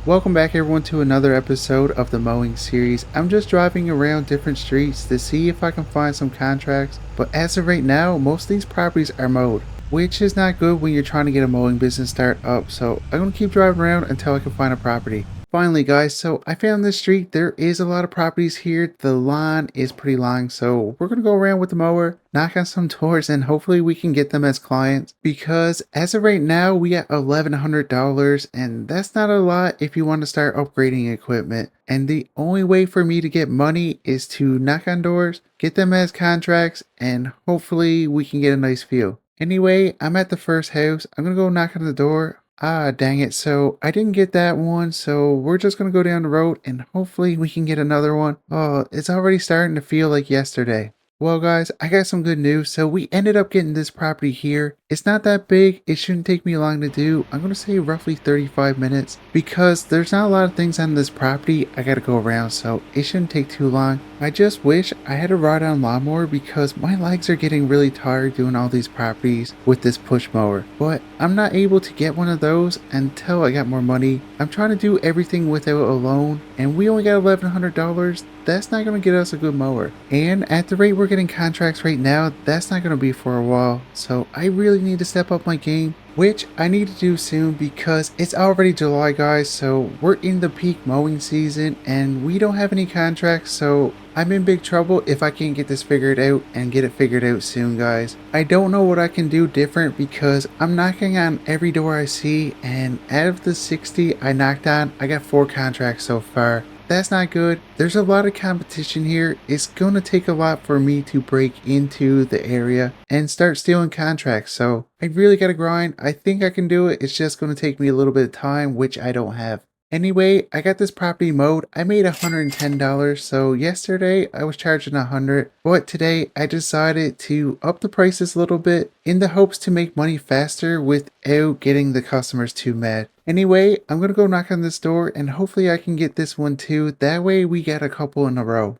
Welcome back everyone to another episode of the Mowing series. I'm just driving around different streets to see if I can find some contracts, but as of right now, most of these properties are mowed, which is not good when you're trying to get a mowing business start up, so I'm going to keep driving around until I can find a property. Finally guys, so I found this street. There is a lot of properties here. The line is pretty long, so we're gonna go around with the mower, knock on some doors, and hopefully we can get them as clients, because as of right now we got $1,100, and that's not a lot if you want to start upgrading equipment. And the only way for me to get money is to knock on doors, get them as contracts, and hopefully we can get a nice view. Anyway, I'm at the first house. I'm gonna go knock on the door. Ah, dang it. So I didn't get that one. So we're just going to go down the road and hopefully we can get another one. Oh, it's already starting to feel like yesterday. Well, guys, I got some good news. So we ended up getting this property here. It's not that big. It shouldn't take me long to do. I'm going to say roughly 35 minutes because there's not a lot of things on this property I got to go around. So it shouldn't take too long. I just wish I had a ride-on lawnmower because my legs are getting really tired doing all these properties with this push mower. But I'm not able to get one of those until I got more money. I'm trying to do everything without a loan, and we only got $1,100. That's not going to get us a good mower. And at the rate we're getting contracts right now, that's not going to be for a while. So I really need to step up my game, which I need to do soon because it's already July, guys. So we're in the peak mowing season and we don't have any contracts. So I'm in big trouble if I can't get this figured out and get it figured out soon, guys. I don't know what I can do different because I'm knocking on every door I see, and out of the 60 I knocked on, I got 4 contracts so far. That's not good. There's a lot of competition here. It's going to take a lot for me to break into the area and start stealing contracts. So I really got to grind. I think I can do it. It's just going to take me a little bit of time, which I don't have. Anyway, I got this property mowed. I made $110. So yesterday I was charging $100, but today I decided to up the prices a little bit in the hopes to make money faster without getting the customers too mad. Anyway, I'm gonna go knock on this door and hopefully I can get this one too. That way we get a couple in a row.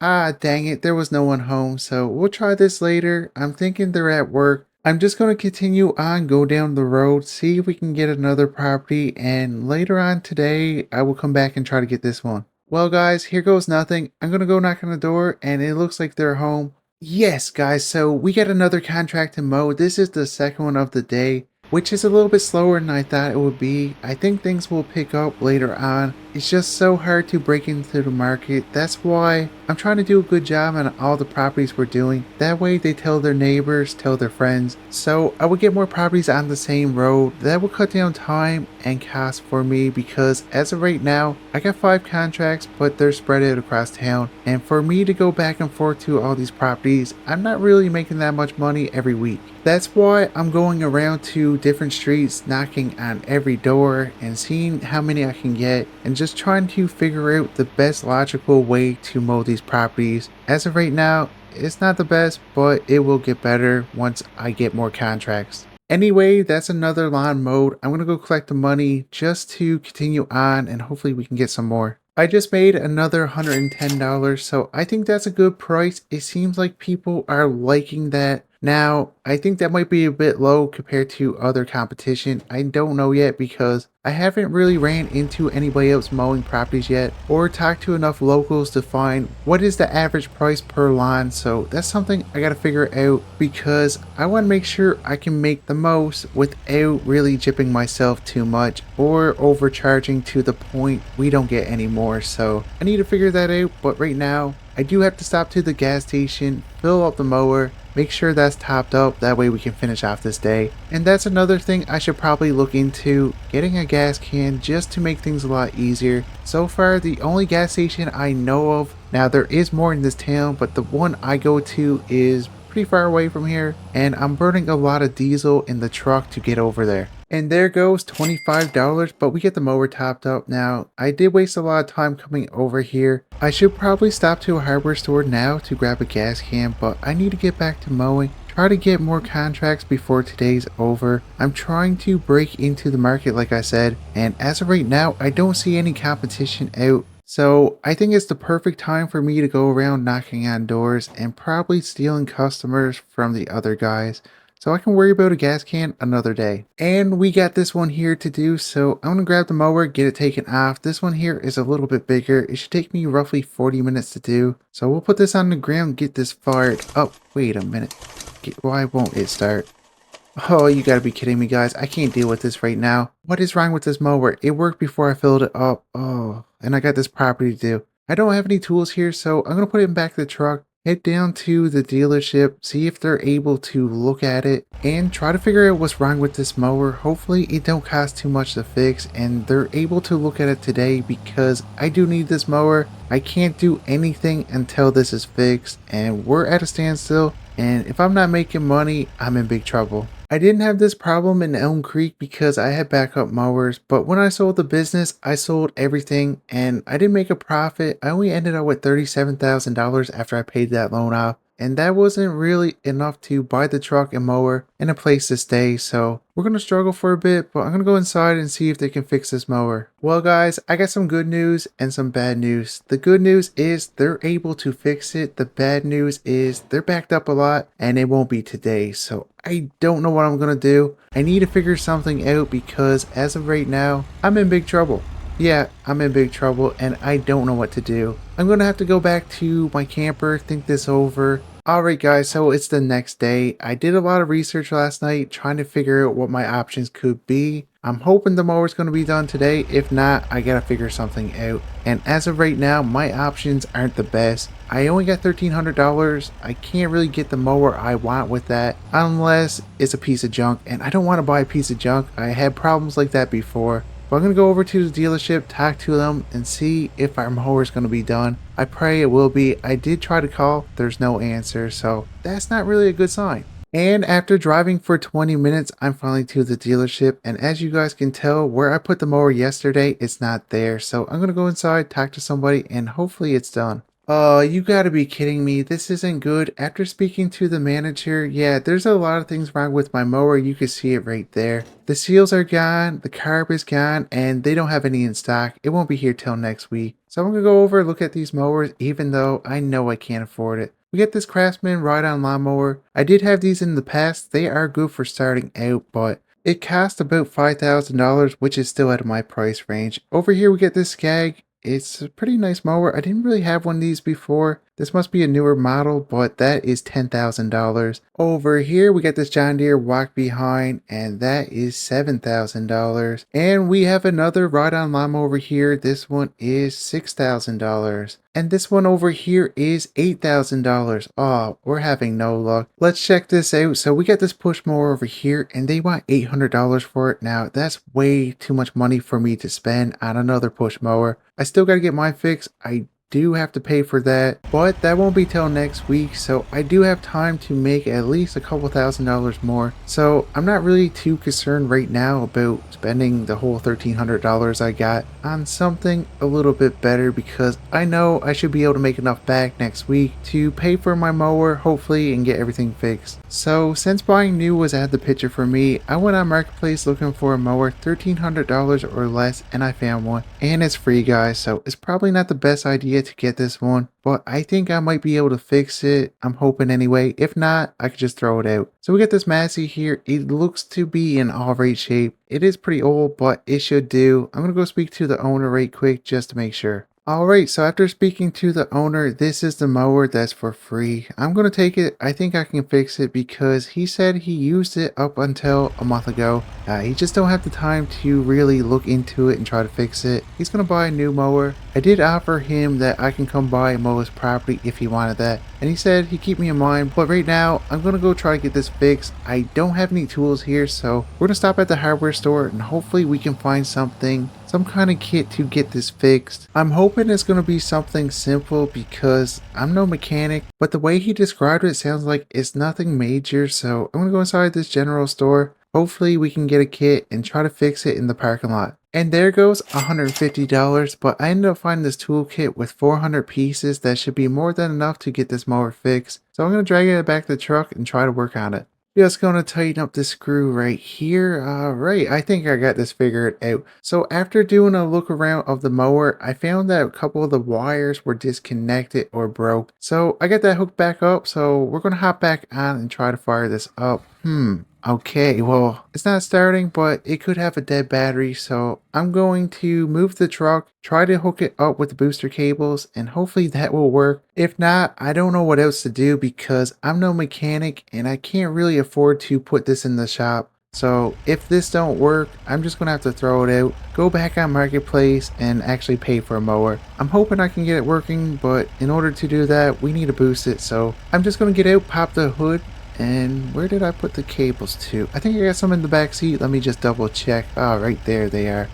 Ah, dang it, there was no one home, so we'll try this later. I'm thinking they're at work. I'm just going to continue on, go down the road, see if we can get another property, and later on today, I will come back and try to get this one. Well, guys, here goes nothing. I'm going to go knock on the door, and it looks like they're home. Yes, guys, so we got another contract to mow. This is the second one of the day, which is a little bit slower than I thought it would be. I think things will pick up later on. It's just so hard to break into the market. That's why I'm trying to do a good job on all the properties we're doing. That way they tell their neighbors, tell their friends. So I would get more properties on the same road. That will cut down time and cost for me because as of right now, I got 5 contracts, but they're spread out across town. And for me to go back and forth to all these properties, I'm not really making that much money every week. That's why I'm going around to different streets, knocking on every door and seeing how many I can get and just trying to figure out the best logical way to mow these properties. As of right now, it's not the best, but it will get better once I get more contracts. Anyway, that's another lawn mowed. I'm gonna go collect the money just to continue on and hopefully we can get some more. I just made another $110, so I think that's a good price. It seems like people are liking that. Now, I think that might be a bit low compared to other competition. I don't know yet because I haven't really ran into anybody else mowing properties yet or talked to enough locals to find what is the average price per lawn. So that's something I gotta figure out because I want to make sure I can make the most without really gypping myself too much or overcharging to the point we don't get any more. So I need to figure that out, but right now I do have to stop to the gas station, fill up the mower, make sure that's topped up, that way we can finish off this day. And that's another thing I should probably look into, getting a gas can just to make things a lot easier. So far the only gas station I know of, now there is more in this town, but the one I go to is pretty far away from here and I'm burning a lot of diesel in the truck to get over there. And there goes $25, but we get the mower topped up now. I did waste a lot of time coming over here. I should probably stop to a hardware store now to grab a gas can, but I need to get back to mowing. Try to get more contracts before today's over. I'm trying to break into the market like I said, and as of right now, I don't see any competition out. So I think it's the perfect time for me to go around knocking on doors and probably stealing customers from the other guys. so I can worry about a gas can another day. And we got this one here to do, so I'm gonna grab the mower, get it taken off. This one here is a little bit bigger. It should take me roughly 40 minutes to do. So we'll put this on the ground, get this fired. Oh, wait a minute. Why won't it start? Oh, you gotta be kidding me, guys. I can't deal with this right now. What is wrong with this mower? It worked before I filled it up. Oh, and I got this property to do. I don't have any tools here, so I'm gonna put it in back of the truck, head down to the dealership, see if they're able to look at it, and try to figure out what's wrong with this mower. Hopefully it don't cost too much to fix, and they're able to look at it today because I do need this mower. I can't do anything until this is fixed, and we're at a standstill, and if I'm not making money, I'm in big trouble. I didn't have this problem in Elm Creek because I had backup mowers, but when I sold the business, I sold everything and I didn't make a profit. I only ended up with $37,000 after I paid that loan off. And that wasn't really enough to buy the truck and mower and a place to stay, so we're going to struggle for a bit, but I'm going to go inside and see if they can fix this mower. Well guys, I got some good news and some bad news. The good news is they're able to fix it. The bad news is they're backed up a lot and it won't be today, so I don't know what I'm going to do. I need to figure something out because as of right now, I'm in big trouble. Yeah, I'm in big trouble and I don't know what to do. I'm gonna have to go back to my camper, think this over. Alright guys, so it's the next day. I did a lot of research last night trying to figure out what my options could be. I'm hoping the mower's gonna be done today. If not, I gotta figure something out. And as of right now, my options aren't the best. I only got $1,300. I can't really get the mower I want with that unless it's a piece of junk. And I don't want to buy a piece of junk. I had problems like that before. But I'm going to go over to the dealership, talk to them, and see if our mower is going to be done. I pray it will be. I did try to call. There's no answer, so that's not really a good sign. And after driving for 20 minutes, I'm finally to the dealership. And as you guys can tell, where I put the mower yesterday, it's not there. So I'm going to go inside, talk to somebody, and hopefully it's done. You gotta be kidding me. This isn't good. After speaking to the manager, yeah, there's a lot of things wrong with my mower. You can see it right there. The seals are gone, the carb is gone, and they don't have any in stock. It won't be here till next week. So I'm gonna go over and look at these mowers, even though I know I can't afford it. We get this Craftsman ride-on lawnmower. I did have these in the past. They are good for starting out, but it cost about $5,000, which is still out of my price range. Over here we get this Skag. It's a pretty nice mower. I didn't really have one of these before. This must be a newer model, but that is $10,000. Over here, we got this John Deere walk behind, and that is $7,000. And we have another ride-on lawnmower over here. This one is $6,000. And this one over here is $8,000. Oh, we're having no luck. Let's check this out. So we got this push mower over here, and they want $800 for it. Now, that's way too much money for me to spend on another push mower. I still got to get mine fixed. I do have to pay for that, but that won't be till next week, so I do have time to make at least a couple $1,000s more. So I'm not really too concerned right now about spending the whole $1,300 I got on something a little bit better, because I know I should be able to make enough back next week to pay for my mower, hopefully, and get everything fixed. So since buying new was out of the picture for me, I went on Marketplace looking for a mower $1,300 or less, and I found one, and it's free guys, so it's probably not the best idea to get this one, but I think I might be able to fix it. I'm hoping anyway. If not, I could just throw it out. So we got this Massey here. It looks to be in all right shape. It is pretty old, but it should do. I'm gonna go speak to the owner right quick just to make sure. Alright, so after speaking to the owner, this is the mower that's for free. I'm going to take it. I think I can fix it because he said he used it up until a month ago. He just don't have the time to really look into it and try to fix it. He's going to buy a new mower. I did offer him that I can come by and mow his property if he wanted that. And he said he'd keep me in mind, but right now I'm going to go try to get this fixed. I don't have any tools here, so we're going to stop at the hardware store and hopefully we can find something, some kind of kit to get this fixed. I'm hoping it's going to be something simple because I'm no mechanic, but the way he described it sounds like it's nothing major, so I'm going to go inside this general store. Hopefully we can get a kit and try to fix it in the parking lot. And there goes $150, but I ended up finding this toolkit with 400 pieces that should be more than enough to get this mower fixed. So I'm going to drag it back to the truck and try to work on it. Just gonna tighten up the screw right here. All right, I think I got this figured out. So after doing a look around of the mower, I found that a couple of the wires were disconnected or broke. So I got that hooked back up. So we're gonna hop back on and try to fire this up. Okay, well, it's not starting, but it could have a dead battery, so I'm going to move the truck, try to hook it up with the booster cables, and hopefully that will work. If not, I don't know what else to do because I'm no mechanic and I can't really afford to put this in the shop. So if this don't work, I'm just gonna have to throw it out, go back on Marketplace, and actually pay for a mower. I'm hoping I can get it working, but in order to do that, we need to boost it. So I'm just gonna get out, pop the hood, and where did I put the cables to? I think I got some in the back seat. Let me just double check. Oh, right there they are.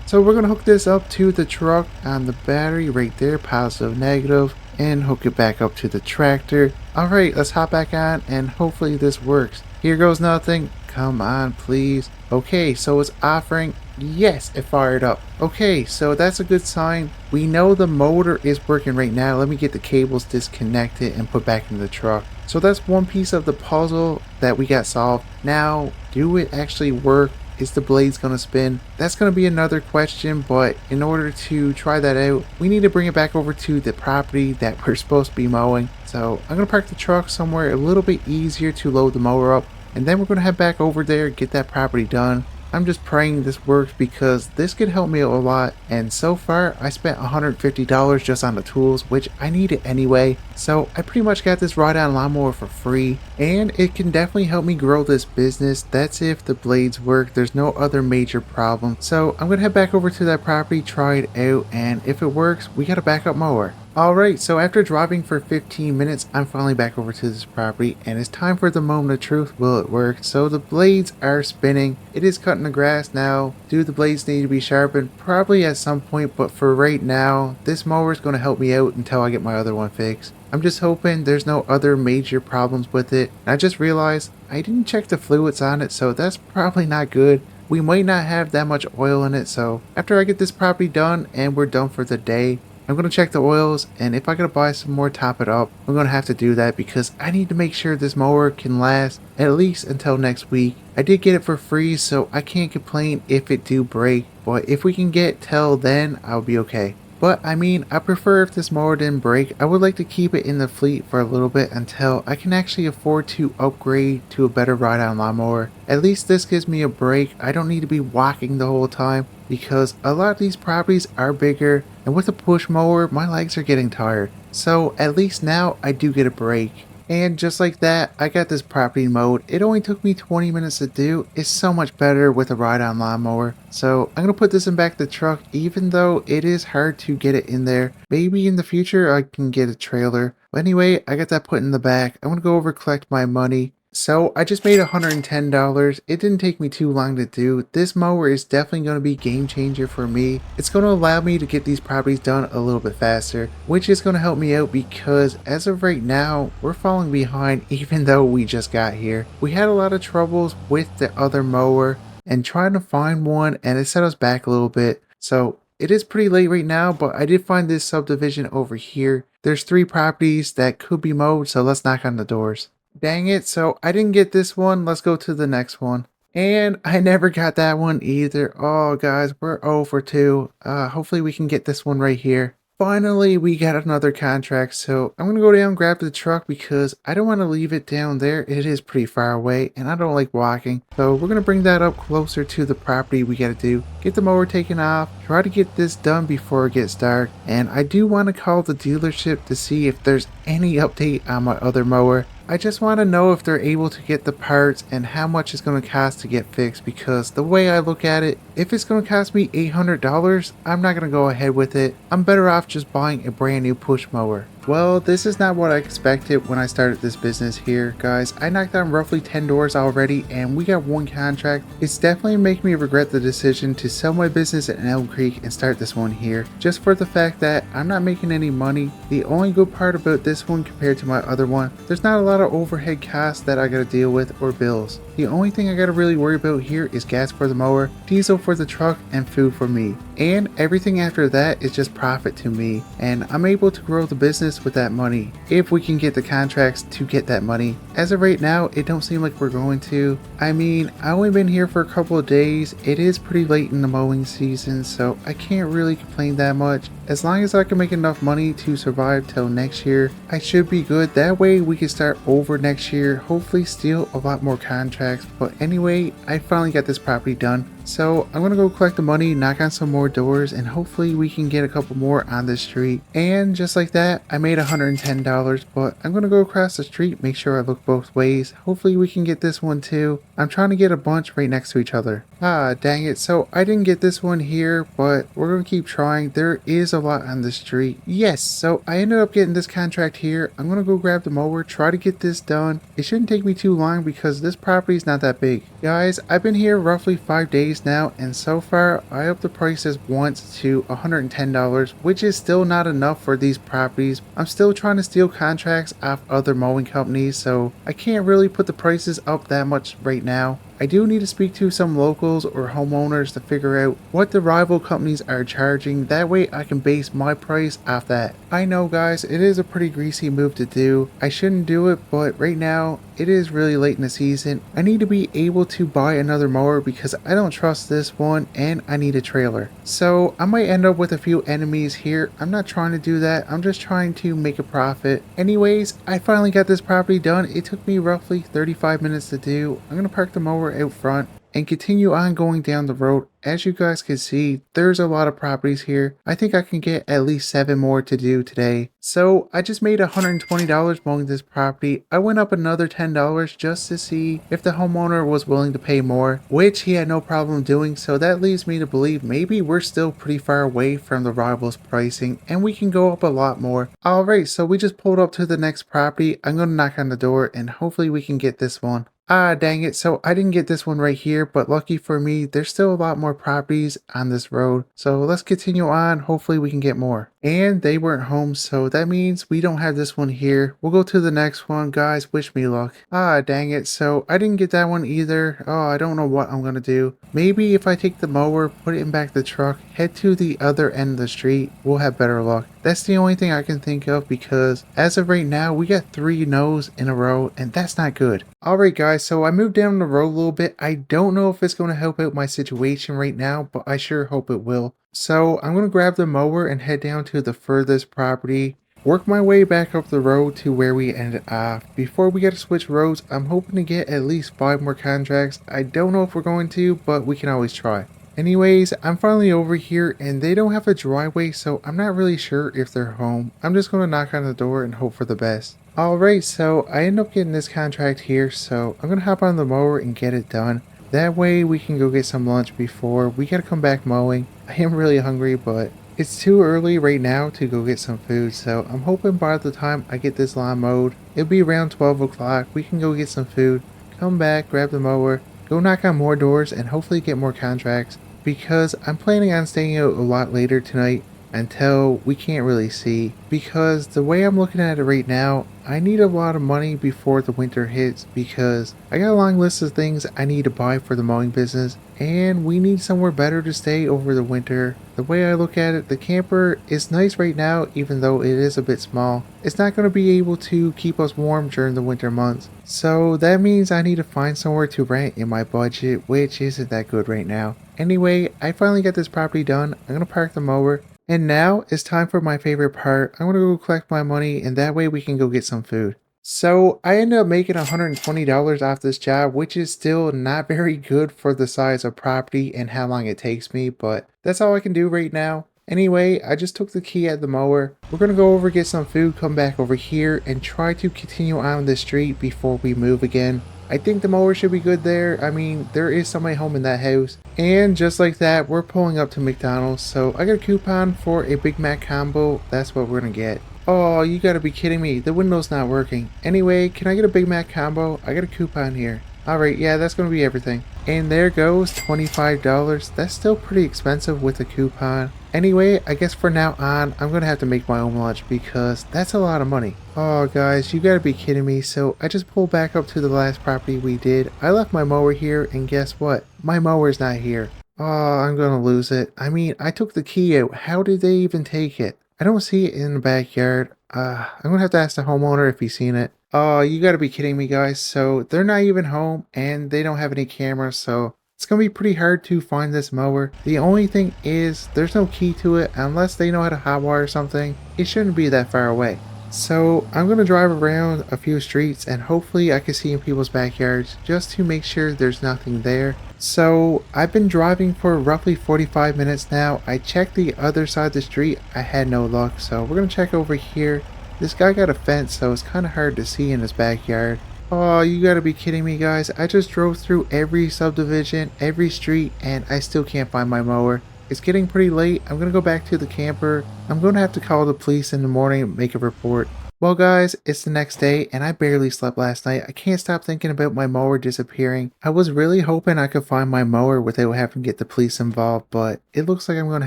So we're going to hook this up to the truck on the battery right there, positive, negative, and hook it back up to the tractor. All right, let's hop back on and hopefully this works. Here goes nothing. Come on, please. Okay, so it's offering. Yes, it fired up. Okay, so that's a good sign. We know the motor is working right now. Let me get the cables disconnected and put back in the truck. So that's one piece of the puzzle that we got solved. Now, do it actually work? Is the blades going to spin? That's going to be another question, but in order to try that out, we need to bring it back over to the property that we're supposed to be mowing. So I'm going to park the truck somewhere a little bit easier to load the mower up, and then we're going to head back over there, get that property done. I'm just praying this works because this could help me a lot, and so far I spent $150 just on the tools, which I needed anyway. So I pretty much got this ride-on lawnmower for free, and it can definitely help me grow this business. That's if the blades work. There's no other major problem. So I'm gonna head back over to that property, try it out, and if it works, we got a backup mower. Alright, so after driving for 15 minutes, I'm finally back over to this property, and it's time for the moment of truth. Will it work? So the blades are spinning. It is cutting the grass now. Do the blades need to be sharpened? Probably at some point, but for right now, this mower is going to help me out until I get my other one fixed. I'm just hoping there's no other major problems with it. And I just realized I didn't check the fluids on it, so that's probably not good. We might not have that much oil in it, so after I get this property done and we're done for the day, I'm going to check the oils, and if I gotta buy some more, top it up, I'm going to have to do that because I need to make sure this mower can last at least until next week. I did get it for free, so I can't complain if it do break, but if we can get till then, I'll be okay. But I mean, I prefer if this mower didn't break. I would like to keep it in the fleet for a little bit until I can actually afford to upgrade to a better ride-on lawnmower. At least this gives me a break. I don't need to be walking the whole time because a lot of these properties are bigger, and with a push mower, my legs are getting tired. So at least now I do get a break. And just like that, I got this property mowed. It only took me 20 minutes to do. It's so much better with a ride-on lawnmower. So I'm going to put this in back the truck, even though it is hard to get it in there. Maybe in the future I can get a trailer. But anyway, I got that put in the back. I'm going to go over collect my money. So I just made $110. It didn't take me too long to do. This mower is definitely going to be a game changer for me. It's going to allow me to get these properties done a little bit faster, which is going to help me out because as of right now, we're falling behind even though we just got here. We had a lot of troubles with the other mower and trying to find one, and it set us back a little bit. So it is pretty late right now, but I did find this subdivision over here. There's 3 properties that could be mowed, so let's knock on the doors. Dang it, so I didn't get this one. Let's go to the next one. And I never got that one either. Oh, guys, we're 0 for 2. Hopefully we can get this one right here. Finally, we got another contract, so I'm going to go down and grab the truck because I don't want to leave it down there. It is pretty far away, and I don't like walking. So we're going to bring that up closer to the property we got to do. Get the mower taken off, try to get this done before it gets dark, and I do want to call the dealership to see if there's any update on my other mower. I just want to know if they're able to get the parts and how much it's going to cost to get fixed, because the way I look at it, if it's going to cost me $800, I'm not going to go ahead with it. I'm better off just buying a brand new push mower. Well, this is not what I expected when I started this business here, guys. I knocked on roughly 10 doors already and we got 1 contract. It's definitely making me regret the decision to sell my business in Elm Creek and start this one here, just for the fact that I'm not making any money. The only good part about this one compared to my other one, there's not a lot of overhead costs that I gotta deal with or bills. The only thing I gotta really worry about here is gas for the mower, diesel for the truck, and food for me. And everything after that is just profit to me. And I'm able to grow the business this with that money, if we can get the contracts to get that money. As of right now, it don't seem like we're going to. I mean, I only been here for a couple of days. It is pretty late in the mowing season, so I can't really complain that much. As long as I can make enough money to survive till next year, I should be good. That way we can start over next year, hopefully steal a lot more contracts. But anyway, I finally got this property done. So I'm gonna go collect the money, knock on some more doors, and hopefully we can get a couple more on this street. And just like that, I made $110, but I'm gonna go across the street, make sure I look both ways. Hopefully we can get this one too. I'm trying to get a bunch right next to each other. Ah, dang it. So I didn't get this one here, but we're gonna keep trying. There is a lot on the street. Yes, so I ended up getting this contract here. I'm gonna go grab the mower, try to get this done. It shouldn't take me too long because this property is not that big. Guys, I've been here roughly 5 days now, and so far I upped the prices once to $110, which is still not enough for these properties. I'm still trying to steal contracts off other mowing companies, so I can't really put the prices up that much right now. I do need to speak to some locals or homeowners to figure out what the rival companies are charging. That way I can base my price off that. I know guys, it is a pretty greasy move to do. I shouldn't do it, but right now it is really late in the season. I need to be able to buy another mower because I don't trust this one and I need a trailer. So I might end up with a few enemies here. I'm not trying to do that. I'm just trying to make a profit. Anyways, I finally got this property done. It took me roughly 35 minutes to do. I'm gonna park the mower out front and continue on going down the road. As you guys can see, there's a lot of properties here. I think I can get at least 7 more to do today. So I just made $120 mowing this property. I went up another $10 just to see if the homeowner was willing to pay more, which he had no problem doing. So that leads me to believe maybe we're still pretty far away from the rivals pricing and we can go up a lot more. Alright, so we just pulled up to the next property. I'm going to knock on the door and hopefully we can get this one. Ah, dang it. So I didn't get this one right here, but lucky for me, there's still a lot more properties on this road. So let's continue on. Hopefully we can get more. And they weren't home, so that means we don't have this one here. We'll go to the next one. Guys, wish me luck. Ah, dang it. So I didn't get that one either. Oh, I don't know what I'm going to do. Maybe if I take the mower, put it in back the truck, head to the other end of the street, we'll have better luck. That's the only thing I can think of because as of right now, we got 3 no's in a row and that's not good. Alright guys, so I moved down the road a little bit. I don't know if it's going to help out my situation right now, but I sure hope it will. So I'm going to grab the mower and head down to the furthest property. Work my way back up the road to where we ended off. Before we get to switch roads, I'm hoping to get at least 5 more contracts. I don't know if we're going to, but we can always try. Anyways, I'm finally over here and they don't have a driveway, so I'm not really sure if they're home. I'm just going to knock on the door and hope for the best. Alright, so I end up getting this contract here, so I'm going to hop on the mower and get it done. That way we can go get some lunch before we got to come back mowing. I am really hungry, but it's too early right now to go get some food, so I'm hoping by the time I get this lawn mowed, it'll be around 12 o'clock. We can go get some food, come back, grab the mower, go knock on more doors, and hopefully get more contracts. Because I'm planning on staying out a lot later tonight until we can't really see. Because the way I'm looking at it right now, I need a lot of money before the winter hits because I got a long list of things I need to buy for the mowing business and we need somewhere better to stay over the winter. The way I look at it, the camper is nice right now even though it is a bit small. It's not going to be able to keep us warm during the winter months. So that means I need to find somewhere to rent in my budget, which isn't that good right now. Anyway, I finally got this property done. I'm going to park the mower. And now it's time for my favorite part. I'm going to go collect my money and that way we can go get some food. So I ended up making $120 off this job, which is still not very good for the size of property and how long it takes me, but that's all I can do right now. Anyway, I just took the key at the mower. We're going to go over, get some food, come back over here and try to continue on the street before we move again. I think the mower should be good there. I mean, there is somebody home in that house. And just like that, we're pulling up to McDonald's. So I got a coupon for a Big Mac combo. That's what we're going to get. Oh, you gotta be kidding me. The window's not working. Anyway, can I get a Big Mac combo? I got a coupon here. Alright, yeah, that's gonna be everything. And there goes $25. That's still pretty expensive with a coupon. Anyway, I guess for now on, I'm gonna have to make my own lunch because that's a lot of money. Oh guys, you gotta be kidding me. So I just pulled back up to the last property we did. I left my mower here and guess what? My mower's not here. Oh, I'm gonna lose it. I mean, I took the key out. How did they even take it? I don't see it in the backyard. I'm gonna have to ask the homeowner if he's seen it. Oh, you gotta be kidding me, guys. So they're not even home and they don't have any cameras, so it's gonna be pretty hard to find this mower. The only thing is there's no key to it unless they know how to hotwire something. It shouldn't be that far away. So I'm gonna drive around a few streets and hopefully I can see in people's backyards just to make sure there's nothing there. So I've been driving for roughly 45 minutes now. I checked the other side of the street. I had no luck. So we're gonna check over here. This guy got a fence, so it's kind of hard to see in his backyard. Oh, you gotta be kidding me, guys. I just drove through every subdivision, every street, and I still can't find my mower. It's getting pretty late. I'm gonna go back to the camper. I'm gonna have to call the police in the morning and make a report. Well, guys, it's the next day and I barely slept last night. I can't stop thinking about my mower disappearing. I was really hoping I could find my mower without having to get the police involved, but it looks like I'm gonna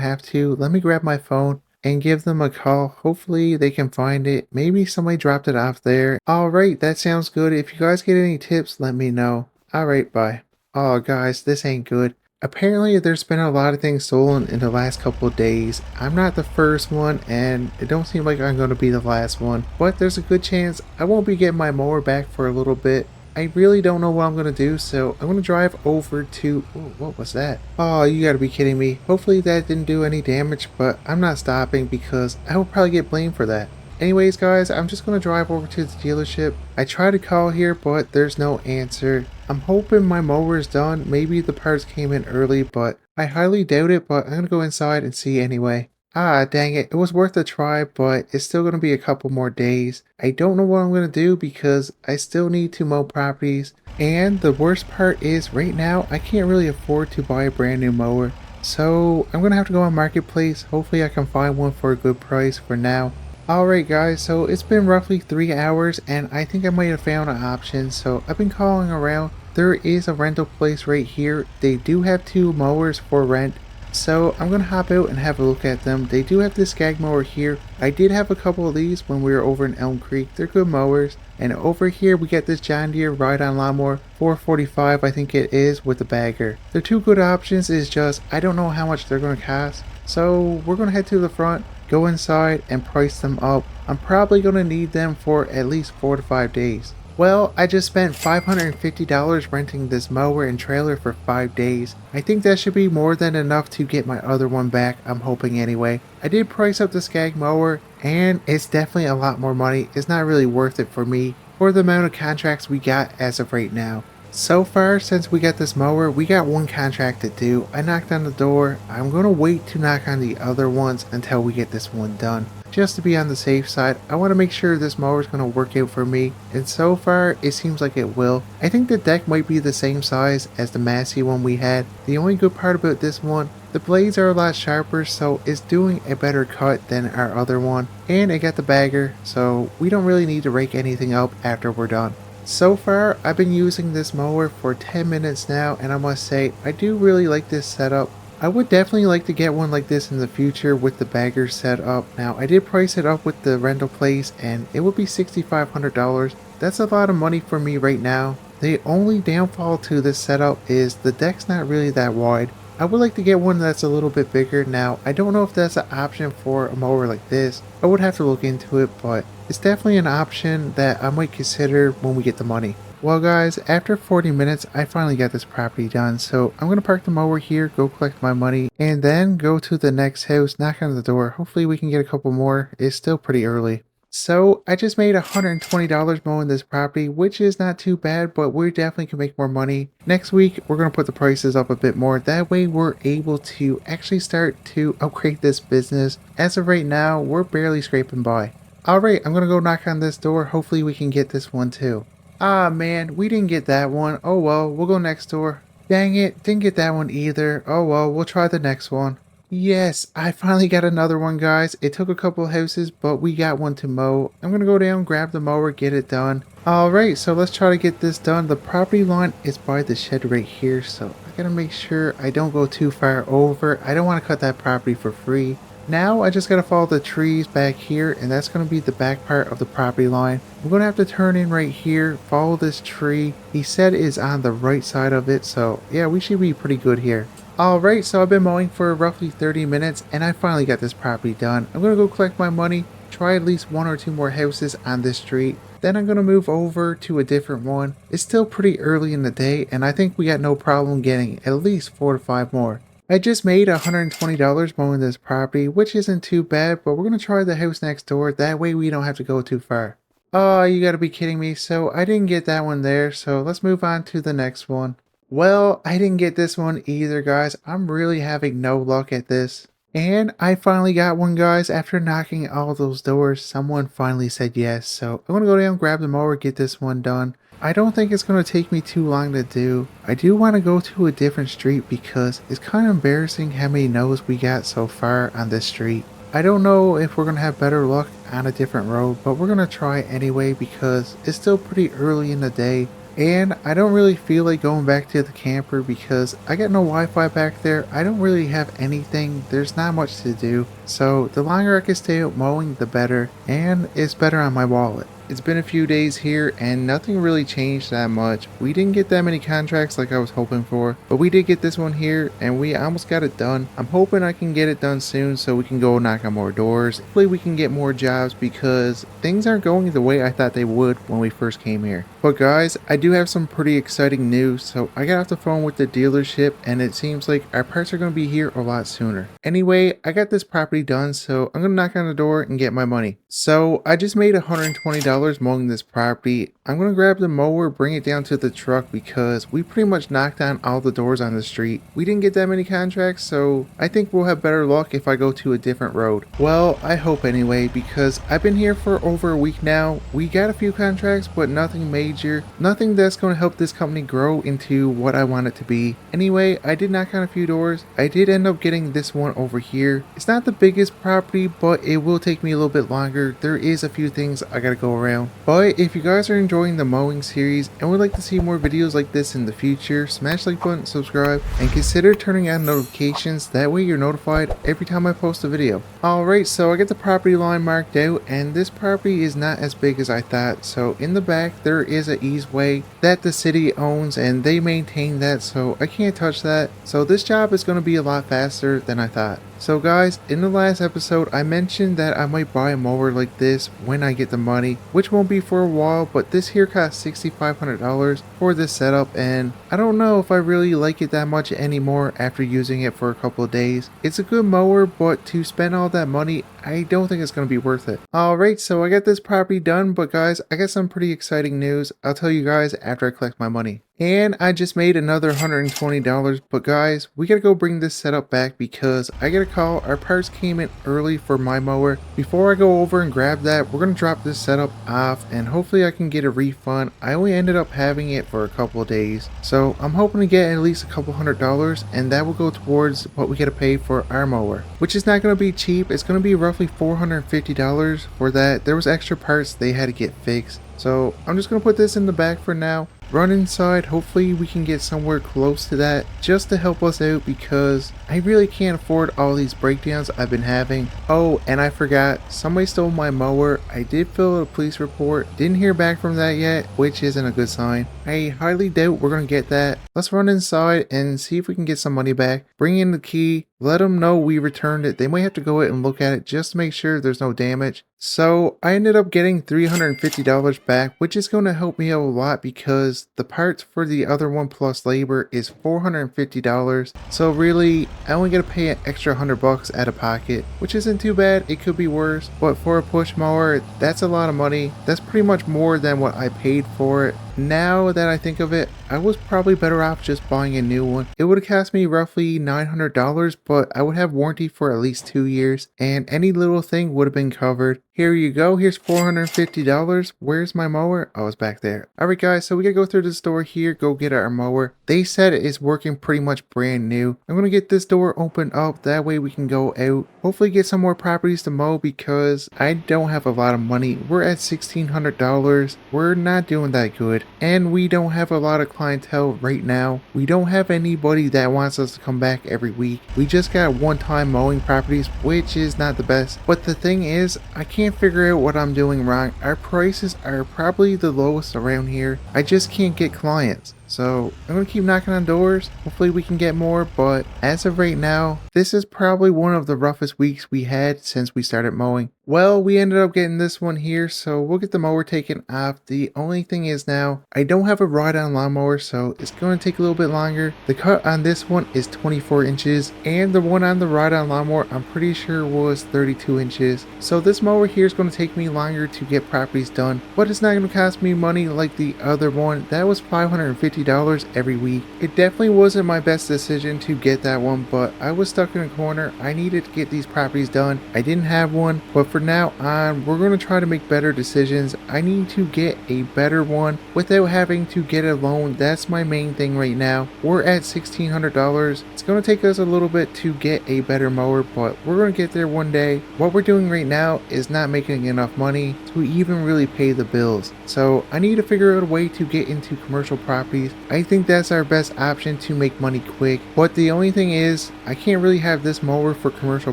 have to. Let me grab my phone and give them a call. Hopefully they can find it. Maybe somebody dropped it off there. Alright, that sounds good. If you guys get any tips, let me know. Alright, bye. Oh, guys, this ain't good. Apparently, there's been a lot of things stolen in the last couple of days. I'm not the first one, and it don't seem like I'm going to be the last one. But there's a good chance I won't be getting my mower back for a little bit. I really don't know what I'm going to do, so I'm going to drive over to... Ooh, what was that? Oh, you got to be kidding me. Hopefully that didn't do any damage, but I'm not stopping because I will probably get blamed for that. Anyways, guys, I'm just going to drive over to the dealership. I tried to call here, but there's no answer. I'm hoping my mower is done. Maybe the parts came in early, but I highly doubt it, but I'm going to go inside and see anyway. Ah, dang it. It was worth a try, but it's still going to be a couple more days. I don't know what I'm going to do because I still need to mow properties. And the worst part is right now, I can't really afford to buy a brand new mower. So I'm going to have to go on Marketplace. Hopefully I can find one for a good price for now. Alright guys, so it's been roughly 3 hours and I think I might have found an option. So I've been calling around. There is a rental place right here. They do have 2 mowers for rent. So I'm going to hop out and have a look at them. They do have this skag mower here. I did have a couple of these when we were over in Elm Creek. They're good mowers. And over here we get this John Deere ride-on lawnmower 445 I think it is with the bagger. They're 2 good options. It's just I don't know how much they're going to cost. So we're going to head to the front, go inside and price them up. I'm probably going to need them for at least 4 to 5 days. Well, I just spent $550 renting this mower and trailer for 5 days. I think that should be more than enough to get my other one back, I'm hoping anyway. I did price up the skag mower and it's definitely a lot more money. It's not really worth it for me for the amount of contracts we got as of right now. So far, since we got this mower, we got 1 contract to do. I knocked on the door. I'm going to wait to knock on the other ones until we get this one done. Just to be on the safe side, I want to make sure this mower is going to work out for me. And so far, it seems like it will. I think the deck might be the same size as the Massey one we had. The only good part about this one, the blades are a lot sharper, so it's doing a better cut than our other one. And I got the bagger, so we don't really need to rake anything up after we're done. So far, I've been using this mower for 10 minutes now, and I must say, I do really like this setup. I would definitely like to get one like this in the future with the bagger set up. Now, I did price it up with the rental place, and it would be $6,500. That's a lot of money for me right now. The only downfall to this setup is the deck's not really that wide. I would like to get one that's a little bit bigger. Now, I don't know if that's an option for a mower like this. I would have to look into it, but it's definitely an option that I might consider when we get the money. Well guys, after 40 minutes, I finally got this property done. So I'm going to park the mower here, go collect my money, and then go to the next house, knock on the door. Hopefully we can get a couple more. It's still pretty early. So I just made $120 mowing this property, which is not too bad, but we definitely can make more money. Next week, we're going to put the prices up a bit more. That way we're able to actually start to upgrade this business. As of right now, we're barely scraping by. Alright, I'm going to go knock on this door. Hopefully we can get this one too. Ah man, we didn't get that one. Oh well, we'll go next door. Dang it, didn't get that one either. Oh well, we'll try the next one. Yes, I finally got another one, guys. It took a couple of houses, but we got one to mow. I'm going to go down, grab the mower, get it done. Alright, so let's try to get this done. The property line is by the shed right here, so I got to make sure I don't go too far over. I don't want to cut that property for free. Now I just got to follow the trees back here, and that's going to be the back part of the property line. I'm going to have to turn in right here, follow this tree. He said it is on the right side of it, so yeah, we should be pretty good here. Alright, so I've been mowing for roughly 30 minutes and I finally got this property done. I'm gonna go collect my money, try at least one or two more houses on this street. Then I'm gonna move over to a different one. It's still pretty early in the day and I think we got no problem getting at least 4 to 5 more. I just made $120 mowing this property, which isn't too bad, but we're gonna try the house next door. That way we don't have to go too far. Oh, you gotta be kidding me. So I didn't get that one there, so let's move on to the next one. Well, I didn't get this one either, guys. I'm really having no luck at this. And I finally got one, guys. After knocking all those doors, someone finally said yes. So I'm gonna go down, grab the mower, get this one done. I don't think it's gonna take me too long to do. I do want to go to a different street because it's kind of embarrassing how many no's we got so far on this street. I don't know if we're gonna have better luck on a different road, but we're gonna try anyway because it's still pretty early in the day. And I don't really feel like going back to the camper because I got no Wi-Fi back there. I don't really have anything. There's not much to do. So the longer I can stay out mowing, the better. And it's better on my wallet. It's been a few days here and nothing really changed that much. We didn't get that many contracts like I was hoping for, but we did get this one here and we almost got it done. I'm hoping I can get it done soon so we can go knock on more doors. Hopefully we can get more jobs because things aren't going the way I thought they would when we first came here. But guys, I do have some pretty exciting news. So I got off the phone with the dealership and it seems like our parts are going to be here a lot sooner. Anyway, I got this property done, so I'm going to knock on the door and get my money. So I just made $120 mowing this property. I'm gonna grab the mower, bring it down to the truck because we pretty much knocked on all the doors on the street. We didn't get that many contracts, so I think we'll have better luck if I go to a different road. Well, I hope anyway, because I've been here for over a week now. We got a few contracts, but nothing major. Nothing that's gonna help this company grow into what I want it to be. Anyway, I did knock on a few doors. I did end up getting this one over here. It's not the biggest property, but it will take me a little bit longer. There is a few things I gotta go around. But if you guys are enjoying the mowing series and would like to see more videos like this in the future, smash the like button, subscribe, and consider turning on notifications. That way you're notified every time I post a video. Alright, so I get the property line marked out and this property is not as big as I thought. So in the back there is an easeway that the city owns and they maintain that, so I can't touch that. So this job is going to be a lot faster than I thought. So guys, in the last episode I mentioned that I might buy a mower like this when I get the money, which won't be for a while, but this here cost $6,500 for this setup and I don't know if I really like it that much anymore after using it for a couple of days. It's a good mower, but to spend all that money, I don't think it's going to be worth it. Alright, so I got this property done, but guys, I got some pretty exciting news. I'll tell you guys after I collect my money. And I just made another $120, but guys, we gotta go bring this setup back because I got a call. Our parts came in early for my mower. Before I go over and grab that, we're gonna drop this setup off and hopefully I can get a refund. I only ended up having it for a couple of days, so I'm hoping to get at least a couple $100 and that will go towards what we gotta pay for our mower, which is not gonna be cheap. It's gonna be roughly $450 for that. There was extra parts they had to get fixed. So I'm just gonna put this in the back for now. Run inside, hopefully we can get somewhere close to that just to help us out because I really can't afford all these breakdowns I've been having. Oh, and I forgot, somebody stole my mower. I did fill out a police report, didn't hear back from that yet, which isn't a good sign. I highly doubt we're gonna get that. Let's run inside and see if we can get some money back. Bring in the key, let them know we returned it. They might have to go out and look at it just to make sure there's no damage. So I ended up getting $350 back, which is going to help me out a lot because the parts for the other one plus labor is $450. So really, I only got to pay an extra $100 out of pocket, which isn't too bad. It could be worse, but for a push mower, that's a lot of money. That's pretty much more than what I paid for it. Now that I think of it, I was probably better off just buying a new one. It would have cost me roughly $900, but I would have warranty for at least 2 years, and any little thing would have been covered. Here you go, here's $450. Where's my mower? Oh, it's back there. Alright guys, so we gotta go through the store here, go get our mower. They said it's working pretty much brand new. I'm gonna get this door opened up, that way we can go out. Hopefully get some more properties to mow because I don't have a lot of money. We're at $1,600. We're not doing that good. And we don't have a lot of clientele right now. We don't have anybody that wants us to come back every week. We just got one-time mowing properties, which is not the best. But the thing is, I can't figure out what I'm doing wrong. Our prices are probably the lowest around here. I just can't get clients. So I'm gonna keep knocking on doors. Hopefully we can get more, but as of right now, this is probably one of the roughest weeks we had since we started mowing. Well, we ended up getting this one here, so we'll get the mower taken off. The only thing is now, I don't have a ride-on lawnmower, so it's going to take a little bit longer. The cut on this one is 24 inches, and the one on the ride-on lawnmower, I'm pretty sure was 32 inches. So this mower here is going to take me longer to get properties done, but it's not going to cost me money like the other one. That was $550 every week. It definitely wasn't my best decision to get that one, but I was stuck in a corner. I needed to get these properties done. I didn't have one, but for now on, we're going to try to make better decisions. I need to get a better one without having to get a loan. That's my main thing right now. We're at $1,600. It's going to take us a little bit to get a better mower, but we're going to get there one day. What we're doing right now is not making enough money to even really pay the bills. So I need to figure out a way to get into commercial properties. I think that's our best option to make money quick. But the only thing is, I can't really have this mower for commercial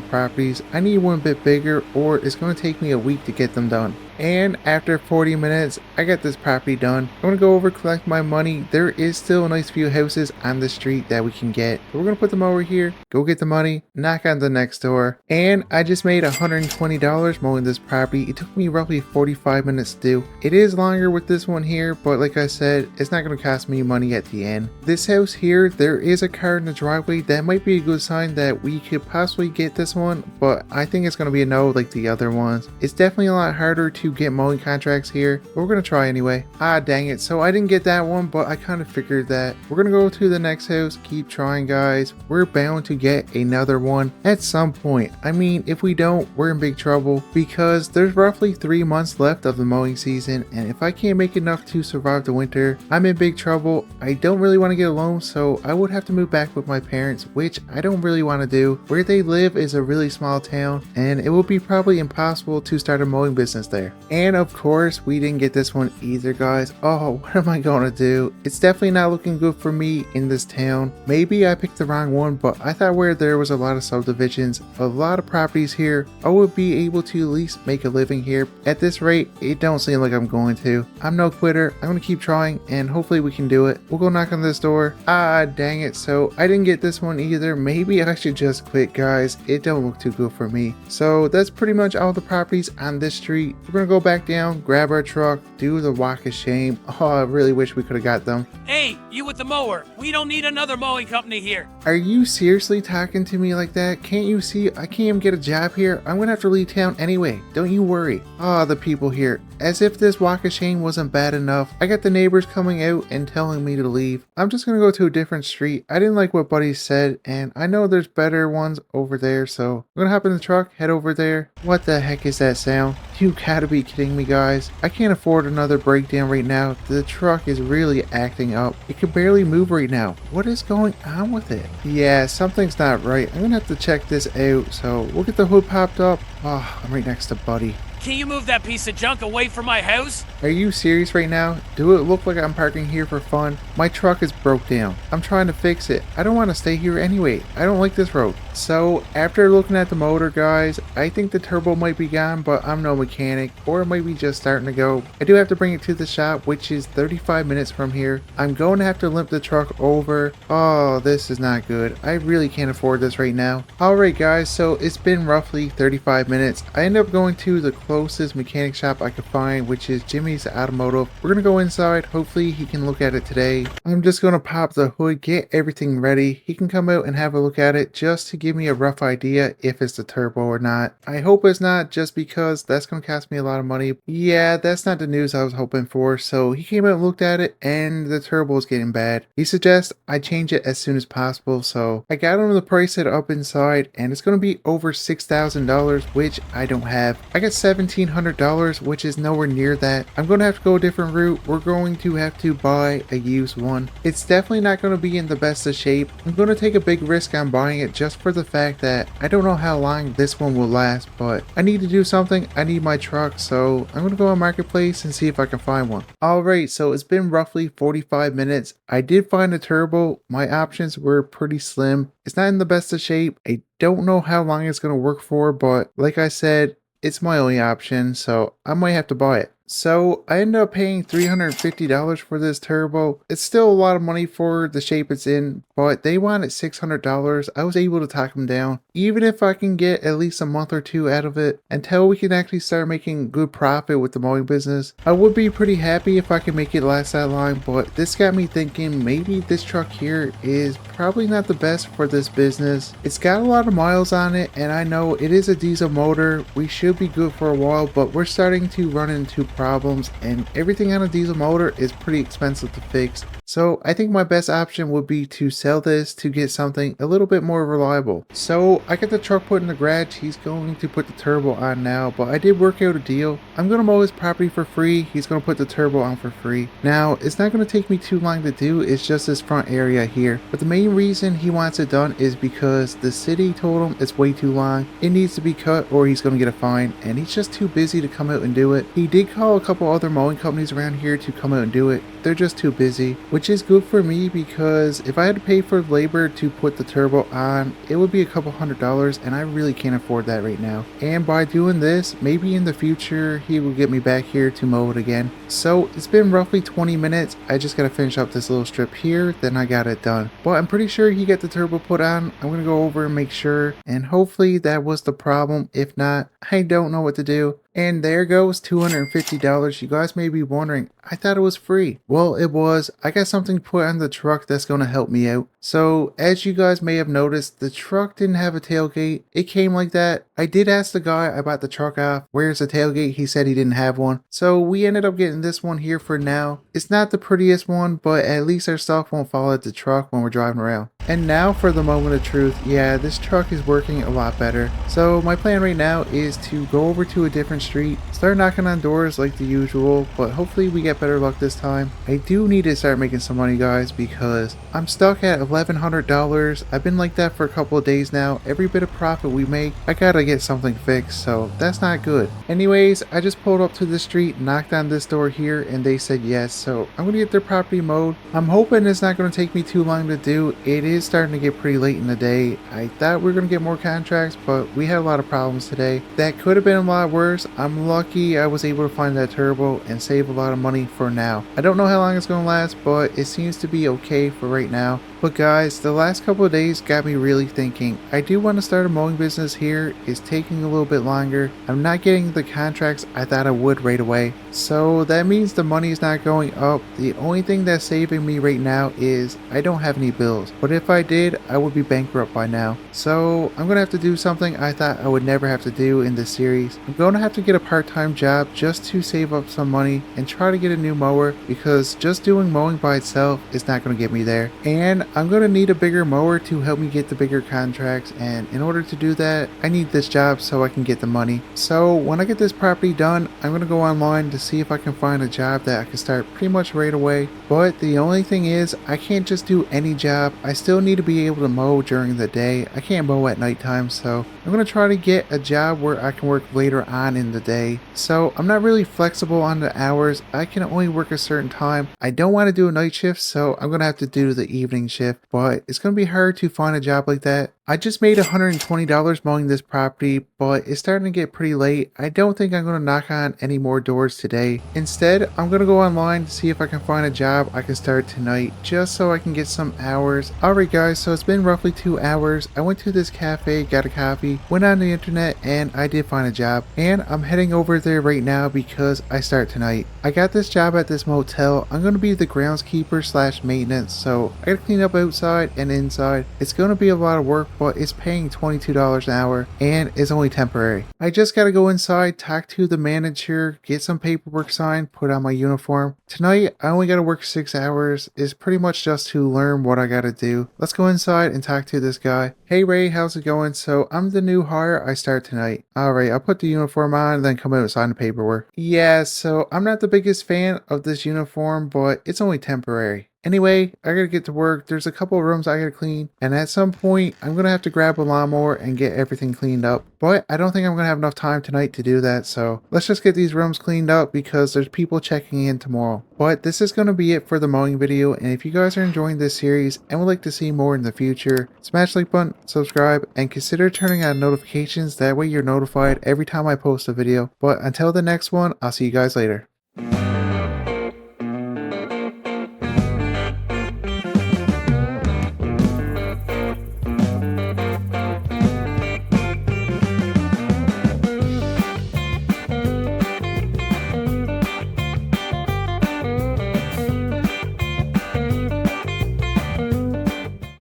properties. I need one a bit bigger, or it's going to take me a week to get them done. And after 40 minutes, I got this property done. I'm going to go over collect my money. There is still a nice few houses on the street that we can get. So we're going to put them over here, go get the money, knock on the next door. And I just made $120 mowing this property. It took me roughly 45 minutes to do. It is longer with this one here, but like I said, it's not going to cost me money at the end. This house here, there is a car in the driveway. That might be a good sign that we could possibly get this one, but I think it's going to be a no like the other ones. It's definitely a lot harder to get mowing contracts here, but we're gonna try anyway. Ah, dang it. So I didn't get that one, but I kind of figured that. We're gonna go to the next house, keep trying, guys. We're bound to get another one at some point. I mean, if we don't, we're in big trouble because there's roughly 3 months left of the mowing season, and if I can't make enough to survive the winter, I'm in big trouble. I don't really want to get a loan, so I would have to move back with my parents, which I don't really want to do. Where they live is a really small town, and it will be probably impossible to start a mowing business there. And of course, we didn't get this one either, guys. Oh, what am I going to do? It's definitely not looking good for me in this town. Maybe I picked the wrong one, but I thought where there was a lot of subdivisions, a lot of properties here, I would be able to at least make a living here. At this rate, it don't seem like I'm going to. I'm no quitter. I'm going to keep trying, and hopefully we can do it. We'll go knock on this door. Ah, dang it. So I didn't get this one either. Maybe I should just quit, guys. It don't look too good for me. So that's pretty much all the properties on this street. We're going to go back down, grab our truck, do the walk of shame. Oh, I really wish we could have got them. Hey, you with the mower. We don't need another mowing company here. Are you seriously talking to me like that? Can't you see I can't even get a job here? I'm gonna have to leave town anyway. Don't you worry. Ah, the people here. As if this walk of shame wasn't bad enough, I got the neighbors coming out and telling me to leave. I'm just gonna go to a different street. I didn't like what Buddy said, and I know there's better ones over there, so I'm gonna hop in the truck, head over there. What the heck is that sound? You gotta be kidding me, guys. I can't afford another breakdown right now. The truck is really acting up. It can barely move right now. What is going on with it? Yeah, something's not right. I'm gonna have to check this out, so we'll get the hood popped up. Oh, I'm right next to Buddy. Can you move that piece of junk away from my house? Are you serious right now? Do it look like I'm parking here for fun? My truck is broke down. I'm trying to fix it. I don't want to stay here anyway. I don't like this road. So after looking at the motor, guys, I think the turbo might be gone, but I'm no mechanic, or it might be just starting to go. I do have to bring it to the shop, which is 35 minutes from here. I'm going to have to limp the truck over. Oh, this is not good. I really can't afford this right now. Alright guys, so it's been roughly 35 minutes. I ended up going to the closest mechanic shop I could find, which is Jimmy's Automotive. We're gonna go inside. Hopefully he can look at it today. I'm just gonna pop the hood, get everything ready. He can come out and have a look at it just to give me a rough idea if it's the turbo or not. I hope it's not, just because that's gonna cost me a lot of money. Yeah, that's not the news I was hoping for. So he came out and looked at it, and the turbo is getting bad. He suggests I change it as soon as possible, so I got him the price it up inside, and it's gonna be over $6,000, which I don't have. I got $1,700, which is nowhere near that. I'm going to have to go a different route. We're going to have to buy a used one. It's definitely not going to be in the best of shape. I'm going to take a big risk on buying it just for the fact that I don't know how long this one will last, but I need to do something. I need my truck, so I'm going to go on Marketplace and see if I can find one. Alright, so it's been roughly 45 minutes. I did find a turbo. My options were pretty slim. It's not in the best of shape. I don't know how long it's going to work for, but like I said, it's my only option, so I might have to buy it. So I ended up paying $350 for this turbo. It's still a lot of money for the shape it's in, but they wanted $600. I was able to talk them down. Even if I can get at least a month or two out of it until we can actually start making good profit with the mowing business, I would be pretty happy if I can make it last that long. But this got me thinking maybe this truck here is probably not the best for this business. It's got a lot of miles on it, and I know it is a diesel motor. We should be good for a while, but we're starting to run into problems, and everything on a diesel motor is pretty expensive to fix. So I think my best option would be to sell this to get something a little bit more reliable. So I got the truck put in the garage. He's going to put the turbo on now, but I did work out a deal. I'm going to mow his property for free. He's going to put the turbo on for free. Now, it's not going to take me too long to do. It's just this front area here. But the main reason he wants it done is because the city told him it's way too long. It needs to be cut or he's going to get a fine, and he's just too busy to come out and do it. He did call a couple other mowing companies around here to come out and do it. They're just too busy, which is good for me because if I had to pay for labor to put the turbo on, it would be a couple $100, and I really can't afford that right now. And by doing this, maybe in the future he will get me back here to mow it again. So it's been roughly 20 minutes. I just gotta finish up this little strip here, then I got it done. But I'm pretty sure he got the turbo put on. I'm gonna go over and make sure, and hopefully that was the problem. If not, I don't know what to do. And there goes $250. You guys may be wondering, I thought it was free. Well, it was. I got something put on the truck that's going to help me out. So, as you guys may have noticed, the truck didn't have a tailgate. It came like that. I did ask the guy I bought the truck off, where's the tailgate? He said he didn't have one. So, we ended up getting this one here for now. It's not the prettiest one, but at least our stuff won't fall at the truck when we're driving around. And now for the moment of truth. Yeah, this truck is working a lot better. So, my plan right now is to go over to a different street, start knocking on doors like the usual, but hopefully we get better luck this time. I do need to start making some money, guys, because I'm stuck at $1,100. I've been like that for a couple of days now. Every bit of profit we make, I gotta get something fixed, so that's not good. Anyways, I just pulled up to the street, knocked on this door here, and they said yes, so I'm gonna get their property mowed. I'm hoping it's not gonna take me too long to do. It is starting to get pretty late in the day. I thought we were gonna get more contracts, but we had a lot of problems today. That could have been a lot worse. I'm lucky I was able to find that turbo and save a lot of money for now. I don't know how long it's gonna last, but it seems to be okay for right now. But guys, the last couple of days got me really thinking. I do want to start a mowing business here. It's taking a little bit longer. I'm not getting the contracts I thought I would right away. So that means the money is not going up. The only thing that's saving me right now is I don't have any bills. But if I did, I would be bankrupt by now. So I'm going to have to do something I thought I would never have to do in this series. I'm going to have to get a part-time job just to save up some money and try to get a new mower, because just doing mowing by itself is not going to get me there. And I'm going to need a bigger mower to help me get the bigger contracts, and in order to do that, I need this job so I can get the money. So when I get this property done, I'm going to go online to see if I can find a job that I can start pretty much right away. But the only thing is, I can't just do any job. I still need to be able to mow during the day. I can't mow at nighttime, so I'm going to try to get a job where I can work later on in the day. So I'm not really flexible on the hours. I can only work a certain time. I don't want to do a night shift, so I'm going to have to do the evening shift, but it's going to be hard to find a job like that. I just made $120 mowing this property, but it's starting to get pretty late. I don't think I'm going to knock on any more doors today. Instead, I'm going to go online to see if I can find a job I can start tonight, just so I can get some hours. Alright guys, so it's been roughly 2 hours. I went to this cafe, got a coffee, went on the internet, and I did find a job. And I'm heading over there right now because I start tonight. I got this job at this motel. I'm going to be the groundskeeper slash maintenance, so I gotta clean up outside and inside. It's going to be a lot of work, but it's paying $22 an hour and it's only temporary. I just gotta go inside, talk to the manager, get some paperwork signed, put on my uniform. Tonight, I only gotta work 6 hours. It's pretty much just to learn what I gotta do. Let's go inside and talk to this guy. Hey Ray, how's it going? So I'm the new hire. I start tonight. Alright, I'll put the uniform on and then come out and sign the paperwork. Yeah, so I'm not the biggest fan of this uniform, but it's only temporary. Anyway, I gotta get to work. There's a couple of rooms I gotta clean, and at some point, I'm gonna have to grab a lawnmower and get everything cleaned up. But I don't think I'm gonna have enough time tonight to do that, so let's just get these rooms cleaned up because there's people checking in tomorrow. But this is gonna be it for the mowing video, and if you guys are enjoying this series and would like to see more in the future, smash the like button, subscribe, and consider turning on notifications. That way you're notified every time I post a video. But until the next one, I'll see you guys later. you.